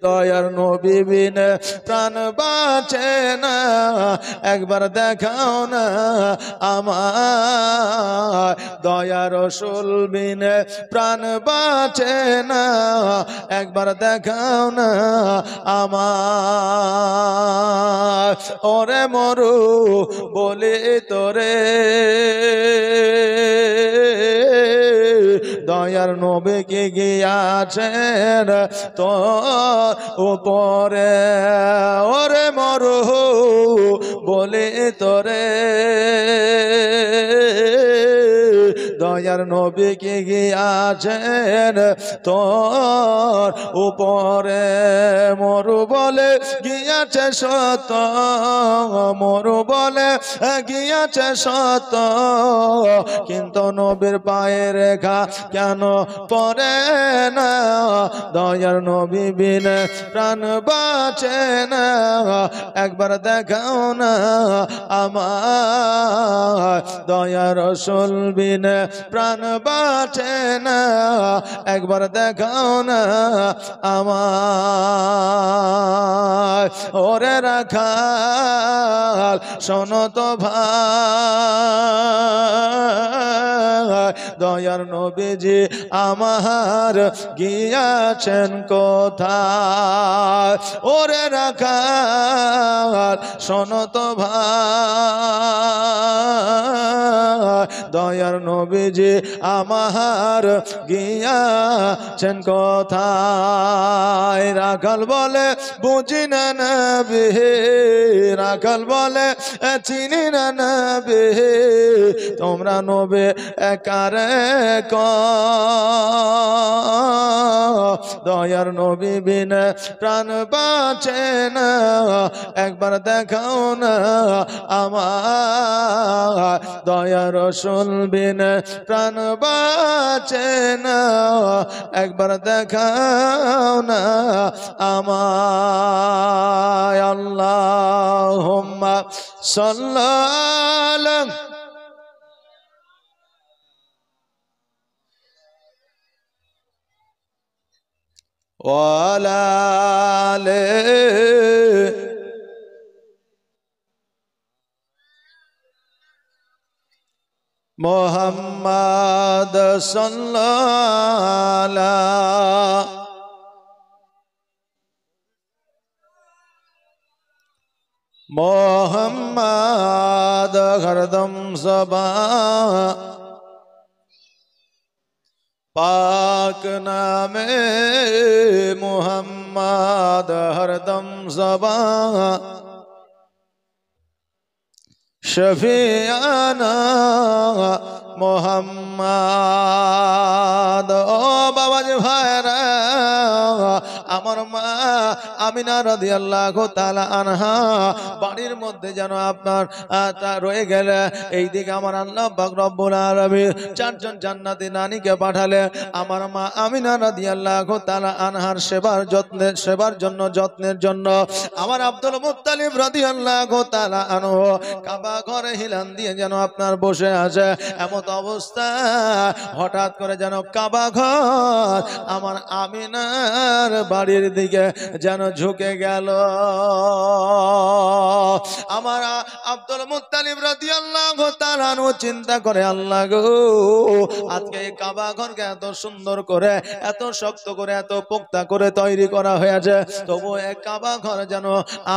দয়ার নবী বিনে প্রাণ বাঁচে না, একবার দেখাও না আমার। দয়ার রাসূল বিনে প্রাণ বাঁচে না, একবার দেখাও না আমার। ওরে মরু বলি তোরে দয়ার নবী কে গিয়াছেন তোর উপরে। ওরে মরু বলে তোরে দয়ার নবী কে গিয়াছেন তোর উপরে। মরু বলে গিয়াছে সত, মরু বলে গিয়াছে সত, কিন্তু নবীর পায়ে রেখা কেন পড়ে না? দয়ার নবী বিনে প্রাণ বাঁচে না, একবার দেখাও না আমার। দয়ার রাসূল বিনে প্রাণ বাঁচে না, একবার দেখাও না আমার। ওরে রাখাল শোনো তো ভাই, দয়ার নবীজি আমার গিয়াছেন কোথায়? ওরে রাখাল শোনো তো ভাই, দয়ার নবীজি আমার গিয়াছেন কোথায়? রাখাল বলে বুঝি না নবী, রাখাল বলে চিনি না নবী, তোমরা নবী কারে ক? দয়ার নবী বিনে প্রাণ বাঁচে না, একবার দেখাও না আমার। দয়ার রাসূল বিনে প্রাণ বাঁচে না, একবার দেখাও না আমায়। আল্লাহুম্মা সাল্লাল্লাহু ওয়ালা আলে মুহাম্মাদ সাল্লাল্লাহু মুহাম্মাদ হরদম সবা पाक नामे मुहम्मद हरदम ज़बा शफियाना मुहम्मद। ओ बाबा जी भाईरा, আমার মা আমিনা রাদিয়াল্লাহু তাআলা আনহা বাড়ির মধ্যে যেন আপনার রয়ে গেলে, এইদিকে আমার আল্লাহ পাক রব্বুল আলামিন চারজন জান্নাতি নারীকে পাঠালে আমার মা আমিনা রাদিয়াল্লাহু তাআলা আনহার সেবার যত্নের জন্য আমার আব্দুল মুত্তালিব রাদিয়াল্লাহু তাআলা আনহু কাবা ঘরে হিলান দিয়ে যেন আপনার বসে আছে। এমন অবস্থা হঠাৎ করে যেন কাবা ঘর আমার আমিনার বাড়ির দিকে যেন ঝুঁকে গেল। আমার আব্দুল মুত্তালিব রাদিয়াল্লাহু তাআলা আনহু চিন্তা করে, আল্লাহ গো, আজকে এই কাবা ঘরকে এত সুন্দর করে, এত শক্ত করে, এত পোক্তা করে তৈরি করা হয়েছে, তবু এই কাবা ঘর যেন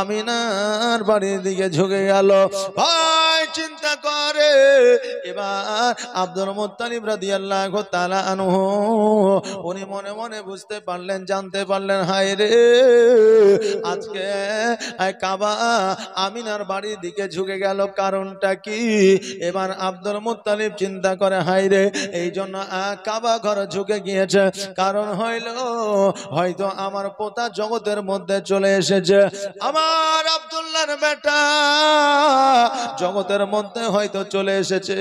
আমিনার বাড়ির দিকে ঝুঁকে গেল। ভাই চিন্তা করে এবার আব্দুল মুত্তালিব রাদিয়াল্লাহু তাআলা আনহু উনি মনে মনে বুঝতে পারলেন, জানতে পারলেন, হায় রে, আজকে কাবা আমিনার বাড়ির দিকে ঝুঁকে গেল, কারণটা কি? এবার আব্দুল মুত্তালিব চিন্তা করে, হায় রে, এই জন্য কাবা ঘর ঝুঁকে গিয়েছে, কারণ হইল হয়তো আমার পোতা জগতের মধ্যে চলে এসেছে, আমার আব্দুল্লাহর বেটা জগতের মধ্যে হয়তো চলে এসেছে,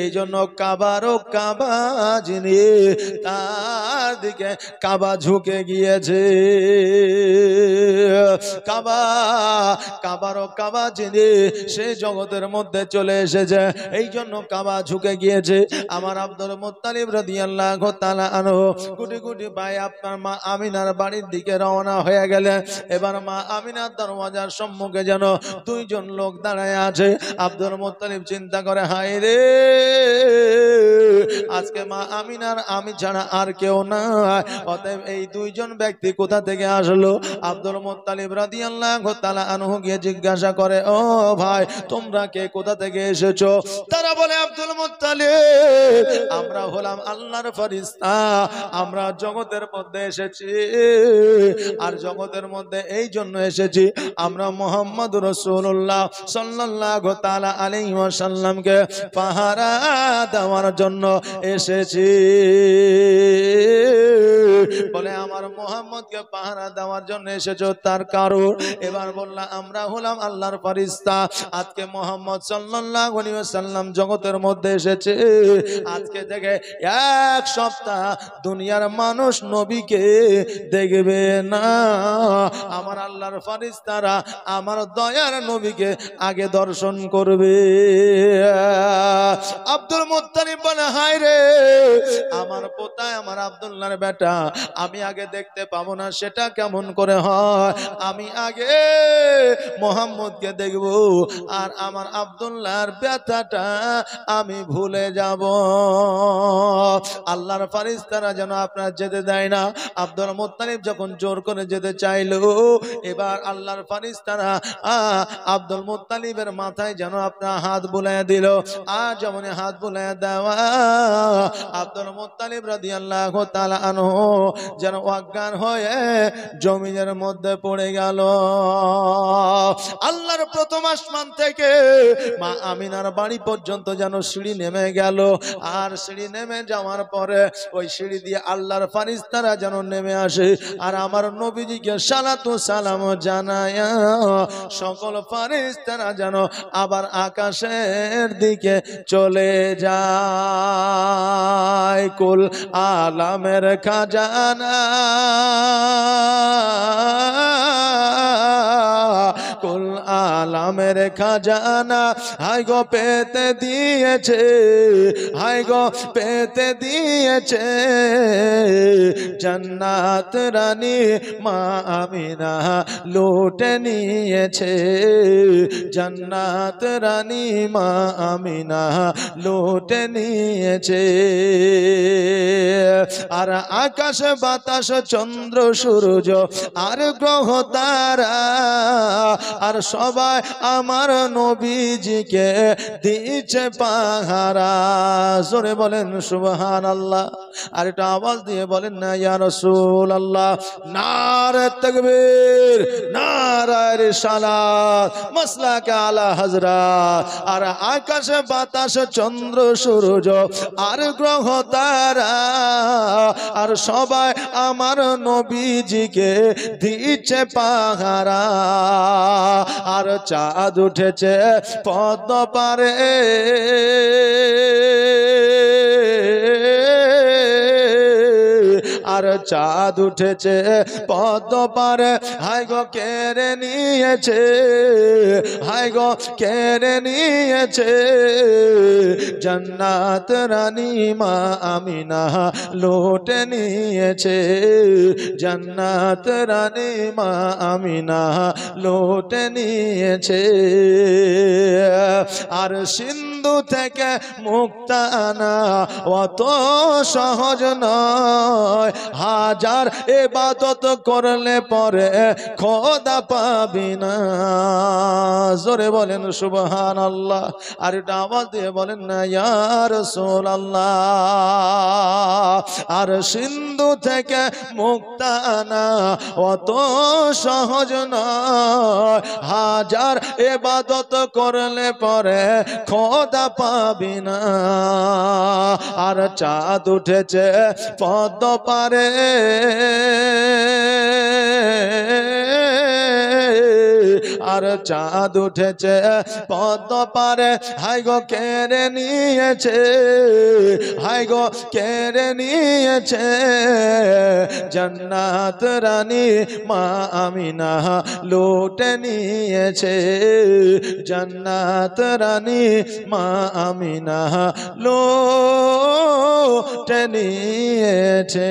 এই জন্য কাবারও কাবা যিনি তার দিকে কাবা ঝুঁকে গিয়েছে। কাবা, কাবারও কাবা যিনি, সে জগতের মধ্যে চলে এসেছে, এই জন্য কাবা ঝুঁকে গিয়েছে। আমার আব্দুল মুত্তালিব রাদিয়াল্লাহু তাআলা আনহু কোটি কোটি ভাই আপনার মা আমিনার বাড়ির দিকে রওনা হয়ে গেলেন। এবার মা আমিনার দরওয়াজার সম্মুখে যেন দুইজন লোক দাঁড়ায় আছে। আব্দুল মুত্তালিব চিন্তা করে, হায় রে, আজকে মা আমিনার আমি ছাড়া আর কেউ না, অতএব এই দুইজন ব্যক্তি কোথা থেকে আসলো? আব্দুল মুত্তালিব রাদিয়াল্লাহু তাআলা আনহু গিয়ে জিজ্ঞাসা করে, ও ভাই, তোমরা কে, কোথা থেকে এসেছো? তারা বলে, আব্দুল মুত্তালিব, আমরা হলাম আল্লাহর ফেরেশতা, আমরা জগতের মধ্যে এসেছি, আর জগতের মধ্যে এই জন্য এসেছি, আমরা মুহাম্মদুর রাসূলুল্লাহ সাল্লাল্লাহু তাআলা আলাইহি ওয়াসাল্লামকে পাহারা দেওয়ার জন্য এসেছি। বলে, আমার মুহাম্মদকে পাহারা দেওয়ার জন্য এসেছো, তার কারণ? এবার বললাম, আমরা হলাম আল্লাহর ফেরেশতা, আজকে মুহাম্মদ সাল্লাল্লাহু আলাইহি ওয়াসাল্লাম জগতের মধ্যে এসেছে, আজকে থেকে এক সপ্তাহ দুনিয়ার মানুষ নবীকে দেখবে না, আমার আল্লাহর ফেরেশতারা আমার দয়ার নবীকে আগে দর্শন করবে। আব্দুল মুত্তালিব বলে, হায় রে, আমার পোতা, আমার আব্দুল্লাহর বেটা, আমি আগে দেখতে পাবো না, সেটা কেমন করে হয়? আমি আগে মুহাম্মদকে দেখব, আর আমার আব্দুল্লাহর ব্যথাটা আমি ভুলে যাব। আল্লাহর ফেরেশতারা যেন আপনার যেতে দেয় না। আব্দুল মুত্তালিব যখন জোর করে যেতে চাইলো, এবার আল্লাহর ফেরেশতারা আব্দুল মুত্তালিবের মাথায় যেন আপনার হাত বুলাইয়া দিল। আর যেমন হাত বুলাইয়া দেওয়া, আব্দুল মুত্তালিব রাদিয়াল্লাহু তাআলা আনহু যেন অজ্ঞান হয়ে জমিনের মধ্যে পড়ে গেল। আল্লাহর প্রথম আসমান থেকে মা আমিনার বাড়ি পর্যন্ত যেন সিঁড়ি নেমে গেল, আর সিঁড়ি নেমে যাওয়ার পরে ওই সিঁড়ি দিয়ে আল্লাহর ফেরেশতারা যেন নেমে আসে, আর আমার নবীজিকে সালাতু সালাম জানায়া সকল ফেরেশতারা যেন আবার আকাশের দিকে চলে যায়। কুল আলামের খাজানা, কুল আলামের খাজানা, হাই গো পেতে দিয়েছে, হাই গো পেতে দিয়েছে জান্নাত রানী মা আমিনা লুটে নিয়েছে, জান্নাত রানী মা আমিনা লুটে নিয়েছে। আর আকাশ বাতাস চন্দ্র সূর্য আর গ্রহ তারা, আর সবাই আমার নবীজিকে দিচ্ছে পাহারা। জোরে বলেন সুবহানাল্লাহ, আর এটা আওয়াজ দিয়ে বলেন না ইয়া রাসূলুল্লাহ। নারে তাকবীর, নারে রিসালাত, মাসলাকে আলা হযরত। আর আকাশে বাতাস চন্দ্র সূর্য আর গ্রহ তারা, আর সবাই আমার নবীজিকে দিচ্ছে পাহারা। আর চাঁদ উঠেছে পদ্ম পারে, আর চাঁদ উঠেছে পদ্ম পারে, হাই গো কেড়ে নিয়েছে, হাই গো কেড়ে নিয়েছে জান্নাত রানী মা আমিনা লুটে নিয়েছে, জান্নাত রানী মা আমিনা লুটে নিয়েছে। আর সিন্ধু থেকে মুক্তা আনা অত সহজ নয়, হাজার ইবাদত করলে পরে খোদা পাবি না। জোরে বলেন সুবহানাল্লাহ, আর এটা আওয়াজ দিয়ে বলেন না ইয়া রাসূলুল্লাহ। আর সিন্ধু থেকে মুক্তা আনা অত সহজ নয়, হাজার ইবাদত করলে পরে খোদা পাবি না। আর চাঁদ উঠেছে পদ্ম পারে, আর আর চাঁদ উঠেছে পদ্ম পারে, হাই গো কেড়ে নিয়েছে, হাই গো কেড়ে নিয়েছে জান্নাত রানী মা আমিনা লুটে নিয়েছে, জান্নাত রানী মা আমিনা লুটে নিয়েছে।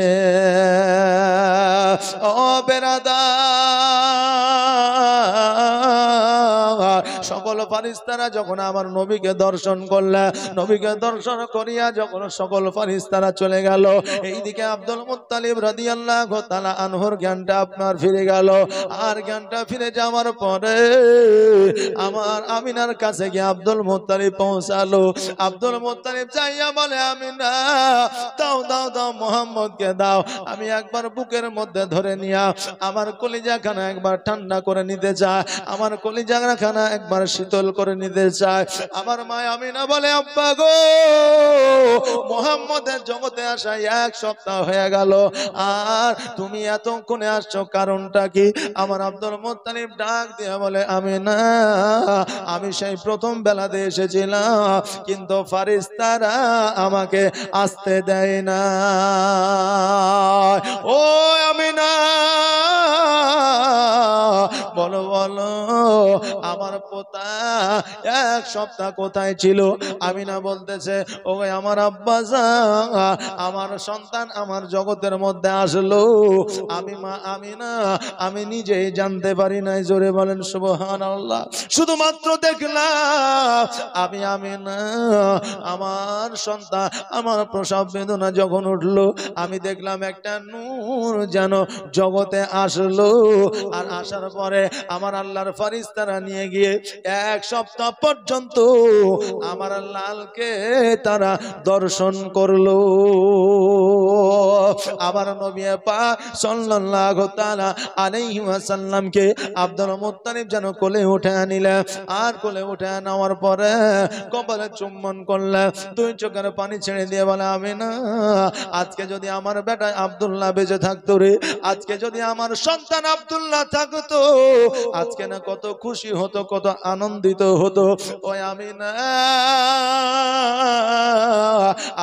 ও বেরাদার, সকল ফারিস্তারা যখন আমার নবীকে দর্শন করলে, নবীকে দর্শন করিয়া যখন সকল ফারিস্তারা চলে গেল, এইদিকে আব্দুল মুত্তালিব রাদিয়াল্লাহু তাআলা আনহুর জ্ঞানটা আপনার ফিরে গেল। আর জ্ঞানটা ফিরে যাওয়ার পরে আমার আমিনার কাছে গিয়ে আব্দুল মুত্তালিব পৌঁছালো। আব্দুল মুত্তালিব চাইয়া বলে, আমিনা দাও দাও দাও, মোহাম্মদকে দাও, আমি একবার বুকের মধ্যে ধরে নিয়া আমার কলিজাখানা একবার ঠান্ডা করে নিতে চাই, আমার কলিজাখানা একবার শীতল করে নিতে চাই। আমার মা আমিনা বলে, আব্বা গো, মোহাম্মদের জগতে আসা 1 সপ্তাহ হয়ে গেল, আর তুমি এতক্ষণে আসছো, কারণটা কি? আমার আব্দুল মুত্তালিব ডাক দিয়ে বলে, আমিনা আমি সেই প্রথম বেলাতে এসেছিলাম, কিন্তু ফারিস্তারা আমাকে আসতে দেয় না। ও আমিনা বলো বলো, আমার পোতা 1 সপ্তাহ কোথায় ছিল? আমিনা বলতেছে, ও আমার আব্বা জান, আমার সন্তান আমার জগতের মধ্যে আসলো, আমি মা আমিনা আমি নিজেই জানতে পারি নাই। জোরে বলেন সুবহানাল্লাহ। শুধুমাত্র দেখলাম আমি আমিনা আমার সন্তান আমার প্রসব বেদনা যখন উঠলো, আমি দেখলাম একটা নূর যেন জগতে আসলো, আর আসার পরে আমার আল্লাহর ফারিস্তারা নিয়ে গিয়ে 1 সপ্তাহ পর্যন্ত আমার লালকে তারা দর্শন করলো। আবার নবী পাক সাল্লাল্লাহু তাআলা আলাইহি ওয়াসাল্লামকে আব্দুল মুত্তালিব যেন কোলে উঠে নিলেন, আর কোলে উঠে নেওয়ার পরে কপালে চুম্বন করলেন, 2 চোখের পানি ছেড়ে দিয়ে বলে, আমিনা আজকে যদি আমার বেটা আব্দুল্লাহ বেঁচে থাকতো রে, আজকে যদি আমার সন্তান আব্দুল্লাহ থাকতো, আজকে না কত খুশি হতো, কত আনন্দিত হতো। ওই আমিনা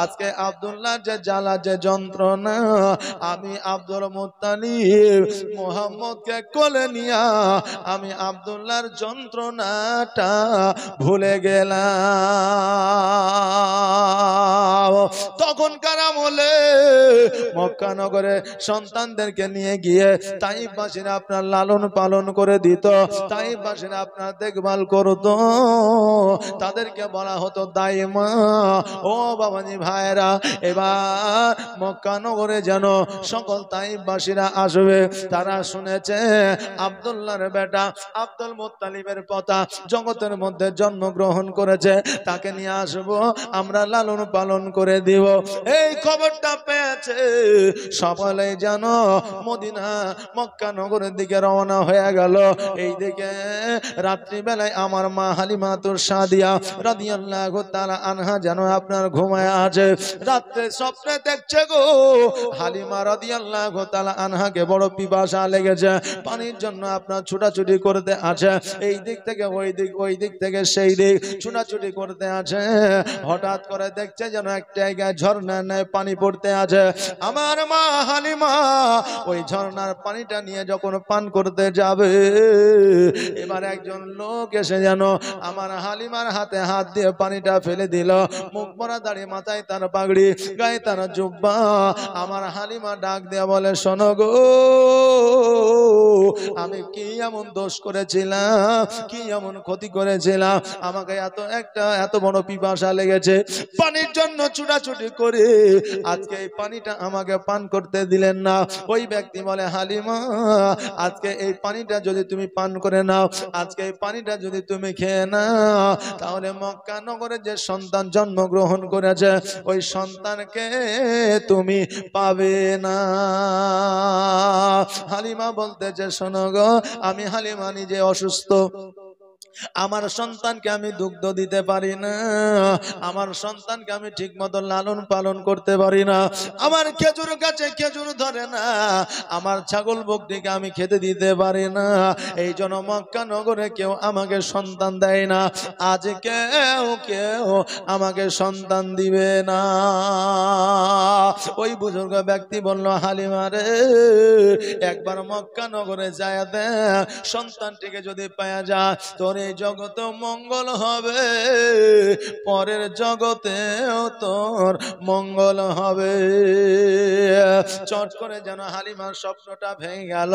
আজকে আব্দুল্লাহর যে জ্বালা, যে যন্ত্রণা, আমি আব্দুল মুত্তালিব মুহাম্মদকে কোলে নিয়া আমি আব্দুল্লাহর যন্ত্রণাটা ভুলে গেলাম। তখনকার আমলে মক্কা নগরে সন্তানদেরকে নিয়ে গিয়ে তাইফবাসীরা আপনার লালন পালন করে দিত, তাইফবাসীরা আপনার দেখভাল করতো, তাদেরকে বলা হতো দাইমা। ও বাবাজি ভাইরা, এবার মক্কা নগরে যেন সকল তাইফবাসীরা আসবে, তারা শুনেছে আব্দুল্লাহর বেটা আব্দুল মুত্তালিবের পোতা জগতের মধ্যে জন্মগ্রহণ করেছে, তাকে নিয়ে আসবো, আমরা লালন পালন করে দিব। এই খবরটা পেয়েছে সকলে যেন মদিনা মক্কা নগরের দিকে রওনা হয়ে গেল। এই দিকে রাত্রি বেলায় আমার মা হালিমাতুর সাদিয়া রাদিয়াল্লাহু তাআলা আনহা যেন আপনার ঘুমায় আছে, রাত্রে স্বপ্নে দেখছে গো হালিমা রাদিয়াল্লাহু তাআলা আনহাকে বড় পিপাসা লেগেছে, পানির জন্য আপনার ছুটাছুটি করতে আছে, এই দিক থেকে ওই দিক, ওই দিক থেকে সেই দিক ছুটাছুটি করতে আছে। হঠাৎ করে দেখছে যেন এক জায়গায় ঝর্ণার ন্যায় পানি পড়তে আছে। আমার মা হালিমা ওই ঝর্ণার পানিটা নিয়ে যখন পান করতে যাবে, এবার একজন লোক এসে যেন আমার হালিমার হাতে হাত দিয়ে পানিটা ফেলে দিল। মুখ ভরা দাড়ি, মাথায় তার পাগড়ি, গায়ে তার জুব্বা। আমার হালিমা ডাক দিয়ে বলে, শোনো গো, আমি কি এমন দোষ করেছিলাম, কি এমন ক্ষতি করেছিলাম, আমাকে এত বড় পিপাসা লেগেছে, পানির জন্য ছুটাছুটি করে আজকে এই পানিটা আমাকে পান করতে দিলেন না। ওই ব্যক্তি বলে, হালিমা আজকে এই পানিটা যদি তুমি পান করে নাও, আজকে এই পানিটা যদি তুমি খেয়ে নাও, তাহলে মক্কা নগরে যে সন্তান জন্মগ্রহণ করেছে ওই সন্তানকে তুমি পাবে না। হালিমা বলতেছে, শোনো গো, আমি হালিমা নিজে অসুস্থ, আমার সন্তানকে আমি দুগ্ধ দিতে পারি না, আমার সন্তানকে আমি ঠিক মতো লালন পালন করতে পারি না, আমার খেজুর গাছে খেজুর ধরে না, আমার ছাগল বকরিকে আমি খেতে দিতে পারি না, এই জন্য মক্কা নগরে কেউ আমাকে সন্তান দেয় না, আজ কেউ কেউ আমাকে সন্তান দিবে না। ওই বুজুর্গ ব্যক্তি বলল, হালিমা রে, একবার মক্কা নগরে যায় দেখ, সন্তানটিকে যদি পাওয়া যায় তোর এই জগতে মঙ্গল হবে, পরের জগতেও তোর মঙ্গল হবে। চট করে যেন হালিমার স্বপ্নটা ভেঙে গেল।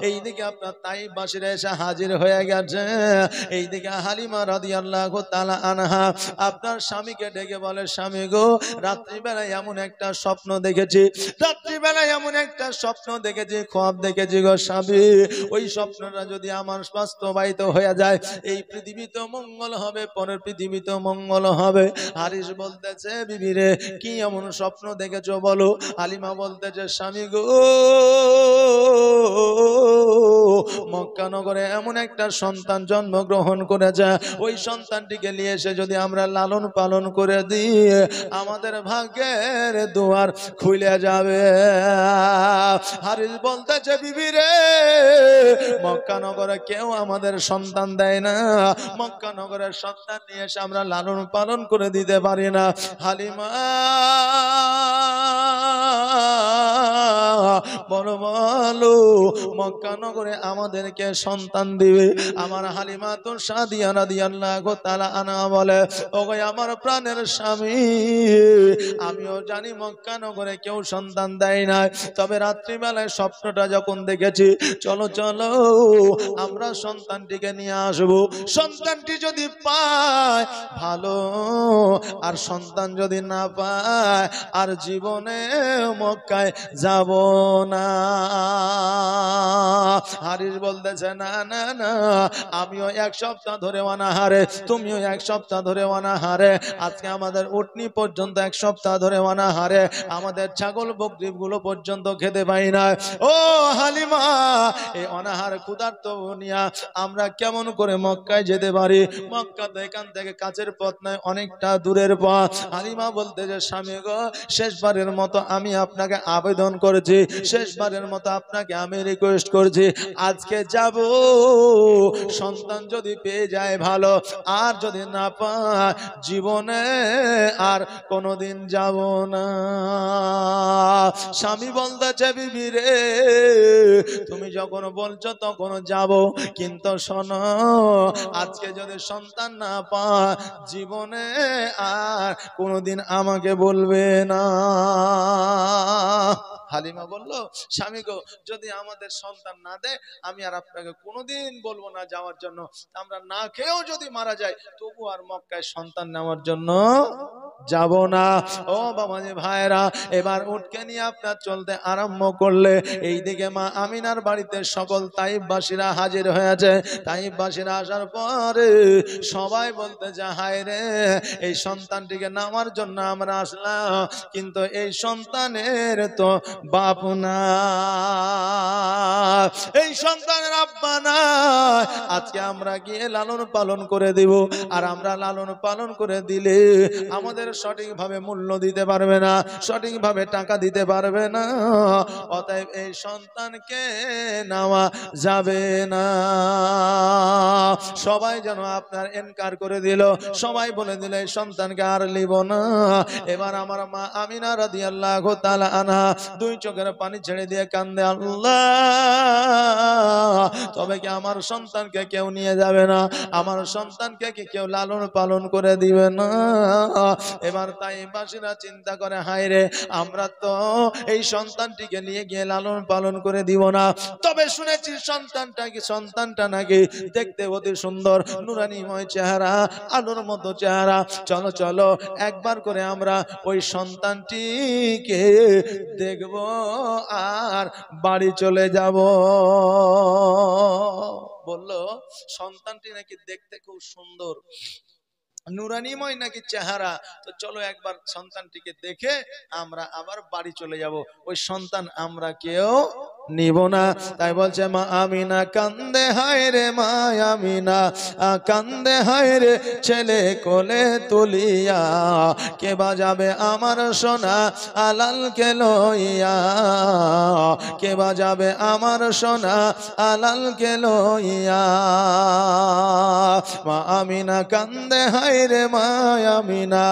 এইদিকে আপনার তাইফবাসীরা এসে হাজির হয়ে গেছে। এইদিকে হালিমা রাদিয়াল্লাহু তাআলা আনহা আপনার স্বামীকে ডেকে বলে, স্বামী গো, রাত্রিবেলায় এমন একটা স্বপ্ন দেখেছি, রাত্রিবেলায় এমন একটা স্বপ্ন দেখেছি, খ্বাব দেখেছি গো স্বামী, ওই স্বপ্নটা যদি আমার বাস্তবায়িত হয়ে যায়, এই পৃথিবীতে মঙ্গল হবে, পরের পৃথিবীতে মঙ্গল হবে। হারিস বলতেছে, বিবি রে, কি এমন স্বপ্ন দেখেছো বলো? হালিমা বলতেছে, স্বামী গো, মক্কা নগরে এমন একটা সন্তান জন্মগ্রহণ করেছে, ওই সন্তানটিকে নিয়ে এসে যদি আমরা লালন পালন করে দিই, আমাদের ভাগ্যের দুয়ার খুলে যাবে। হারিস বলতেছে, বিবি রে, মক্কা নগরে কেউ আমাদের সন্তান দেয় না, মক্কা নগরের সন্তান নিয়ে এসে আমরা লালন পালন করে দিতে পারি না। হালিমা বলো বলো, মক্কা নগরে আমাদেরকে সন্তান দিবে? আমার হালিমা তো সাদিয়া রাদিয়াল্লাহু তাআলা আনহা বলে, ওগো আমার প্রাণের স্বামী, আমিও জানি মক্কা নগরে কেউ সন্তান দেয় না, তবে রাত্রিবেলায় স্বপ্নটা যখন দেখেছি, চলো চলো আমরা সন্তানটিকে নিয়ে আসবো। সন্তানটি যদি পায় ভালো, আর সন্তান যদি না পায় আর জীবনে মক্কায় যাব না। হারিস বলতেছে, না না না, আমিও এক সপ্তাহ ধরে অনাহারে, তুমিও এক সপ্তাহ ধরে অনাহারে, আজকে আমাদের উটনি পর্যন্ত এক সপ্তাহ ধরে অনাহারে, আমাদের ছাগল বকরি গুলো পর্যন্ত খেতে পাই না। ও হালিমা, এই অনাহার ক্ষুধার্ত নিয়া আমরা কেমন করে মক্কায় যেতে পারি? মক্কা তো এখান থেকে কাছের পথ নয়, অনেকটা দূরের পথ। হালিমা বলতে যে, স্বামী গো, শেষবারের মতো আমি আপনাকে আবেদন করেছি, শেষবারের মতো আপনাকে আমি রিকোয়েস্ট করছি, আজকে যাব, সন্তান যদি পেয়ে যায় ভালো, আর যদি না পায় জীবনে আর কোনোদিন যাব না। স্বামী বলতেছে, বিবি রে, তুমি যখন বলছো তখন যাব, কিন্তু শোনো, আজকে যদি সন্তান না পায় জীবনে আর কোনোদিন আমাকে বলবে না। হালিমা বলল, স্বামী গো, যদি আমাদের সন্তান না দেয়, আমি আর আপনাকে কোনোদিন বলবো না যাওয়ার জন্য, আমরা না খেয়েও যদি মারা যায় তবু আর মক্কায় সন্তান নেওয়ার জন্য যাব না। ও বাবাজি ভাইরা, এবার উটকে নিয়ে আপনার চলতে আরম্ভ করলে, এইদিকে মা আমিনার বাড়িতে সকল তাইফবাসীরা হাজির হয়েছে। তাইফবাসীরা আসার পরে সবাই বলতে যায়, হায় রে, এই সন্তানটিকে নেওয়ার জন্য আমরা আসলাম, কিন্তু এই সন্তানের তো বাপ না, এই সন্তানের আব্বা না, আজকে আমরা গিয়ে লালন পালন করে দিব, আর আমরা লালন পালন করে দিলে আমাদের সঠিকভাবে মূল্য দিতে পারবে না, সঠিকভাবে টাকা দিতে পারবে না, অতএব এই সন্তানকে নেওয়া যাবে না। সবাই যেন আপনার এনকার করে দিল, সবাই বলে দিল এই সন্তানকে আর লিব না। এবার আমার মা আমিনা রাদিয়াল্লাহু তাআলা আনহা দুই চোখের পানি ছেড়ে দিয়ে কান্দে, আল্লাহ, তবে কি আমার সন্তানকে কেউ নিয়ে যাবে না? আমার সন্তানকে কি কেউ লালন পালন করে দিবে না? এবার তাইফবাসীরা চিন্তা করে, হায় রে, আমরা তো এই সন্তানটিকে নিয়ে গিয়ে লালন পালন করে দিব না, তবে শুনেছি সন্তানটা নাকি দেখতে অতি সুন্দর, নুরানিময় চেহারা, আলোর মতো চেহারা, চলো চলো একবার করে আমরা ওই সন্তানটিকে দেখব আর বাড়ি চলে যাব। বলল, সন্তানটি নাকি দেখতে খুব সুন্দর, নুরানিময় নাকি চেহারা। তো চলো একবার সন্তানটিকে দেখে আমরা আবার বাড়ি চলে যাব। ওই সন্তান আমরা কেউ নিব না। তাই বলছে মা আমিনা কান্দে হায় রে, মা আমিনা কান্দে হায় রে, ছেলে কোলে তুলিয়া, কে বাজাবে আমার সোনা আলালকে লইয়া, কে বাজাবে আমার সোনা আলালকে লইয়া। মা আমিনা কান্দে হায় রে, মা আমিনা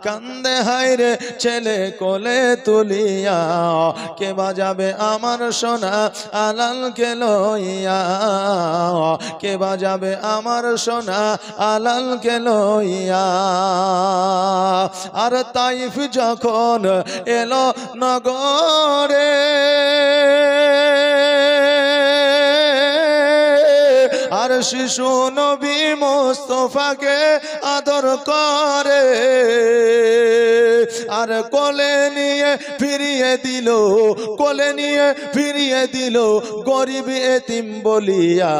কান্দে হায় রে, ছেলে কোলে তুলিয়া, কে বাজাবে আমার সোনা আলালকে লইয়া, কে বাজাবে আমার সোনা আলালকে লইয়া। আর তাইফ যখন এলো নগরে, আর শিশু নবী মুস্তাফাকে আদর করে, আর কোলে নিয়ে ফিরিয়ে দিল, কোলে নিয়ে ফিরিয়ে দিল গরিব এতিম বলিয়া,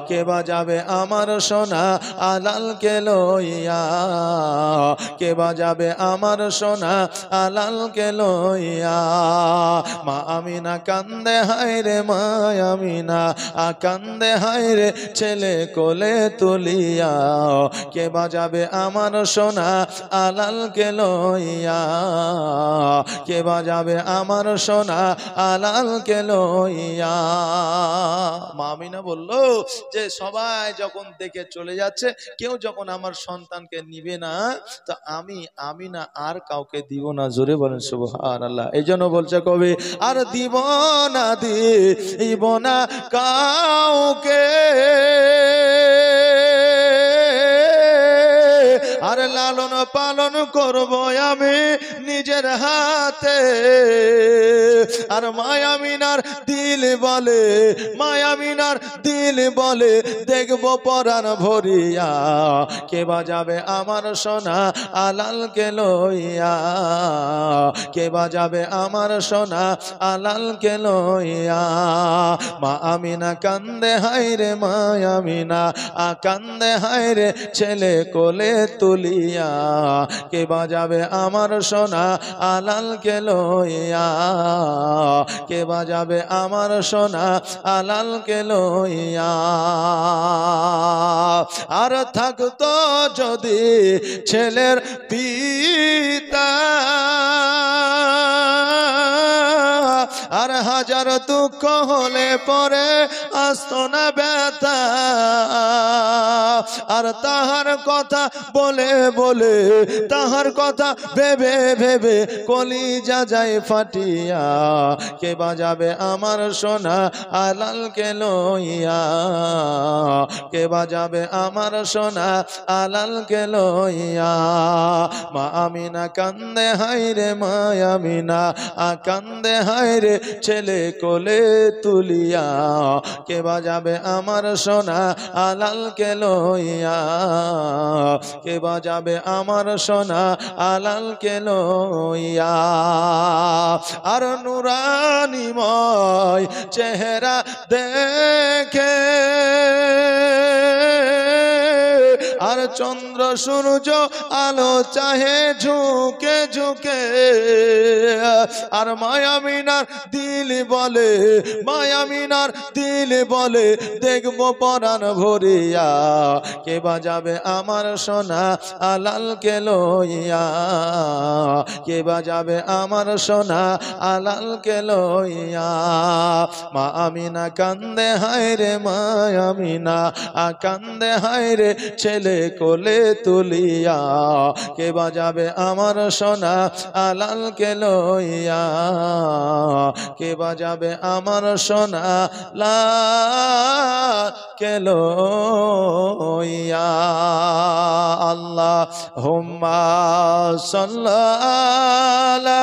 কে বাজাবে আমার সোনা আলালকে লইয়া, কে বাজাবে আমার সোনা আলালকে লইয়া। মা আমিনা কান্দে হায় রে, মা আমিনা কান্দে হায় রে, ছেলে কোলে তুলিয়া, কে বাজাবে আমার সোনা আলালকে লইয়া, কে বাজাবে আমার সোনা আলালকে লইয়া। মা আমিনা বলল যে সবাই যখন দেখে চলে যাচ্ছে, কেউ যখন আমার সন্তানকে নিবে না, তো আমি আমিনা আর কাউকে দিব না। জোরে বলেন সুবহানাল্লাহ। এই জন্য বলছে কবি, আর দিব না, দিব না কাউকে, আর লালন পালন করব আমি নিজের হাতে। আর মায়ামিনার দিল বলে, মায়ামিনার দিল বলে, দেখবো পরাণ ভরিয়া, কে বাজাবে আমার সোনা আলালকে লইয়া, কে বাজাবে আমার সোনা আলালকে লইয়া। মা আমিনা কান্দে হায় রে, মা আমিনা কান্দে হায় রে, ছেলে কোলে তুলিয়া, কে বাজাবে আমার সোনা আলালকে লইয়া, কে বাজাবে আমার সোনা আলালকে লইয়া। আর থাকতো যদি ছেলের পিতা, আর হাজার দুঃখ হলে পরে আসতো না ব্যথা, আর তাহার কথা বলে বলে, তাহার কথা ভেবে ভেবে কলিজা যায় ফাটিয়া, কে বাজাবে আমার সোনা আলালকে লইয়া, কে বাজাবে আমার সোনা আলালকে লইয়া। মা আমিনা কান্দে হায় রে, মা আমিনা কান্দে হায় রে, ছেলে কোলে তুলিয়া, কে বাজাবে আমার সোনা আলালকে লইয়া, কে বাজাবে আমার সোনা আলালকে লইয়া। আর নুরানিময় চেহারা দেখে, আর চন্দ্র সূর্য আলো চাহে ঝুঁকে ঝুঁকে, আর মায়ামিনার দিল বলে, মায়ামিনার দিল বলে, দেখবো পরাণ ভরিয়া, কে বাজাবে আমার সোনা আলালকে লইয়া, কে বাজাবে আমার সোনা আলালকে লইয়া। মা আমিনা কান্দে হায় রে, মা আমিনা কান্দে হায় রে, ছেলে কোলে তুলিয়া, কে বাজাবে আমার সোনা আলালকে লইয়া, কে বাজাবে আমার সোনা লালকে লইয়া। আল্লাহুম্মা সাল্লি আলা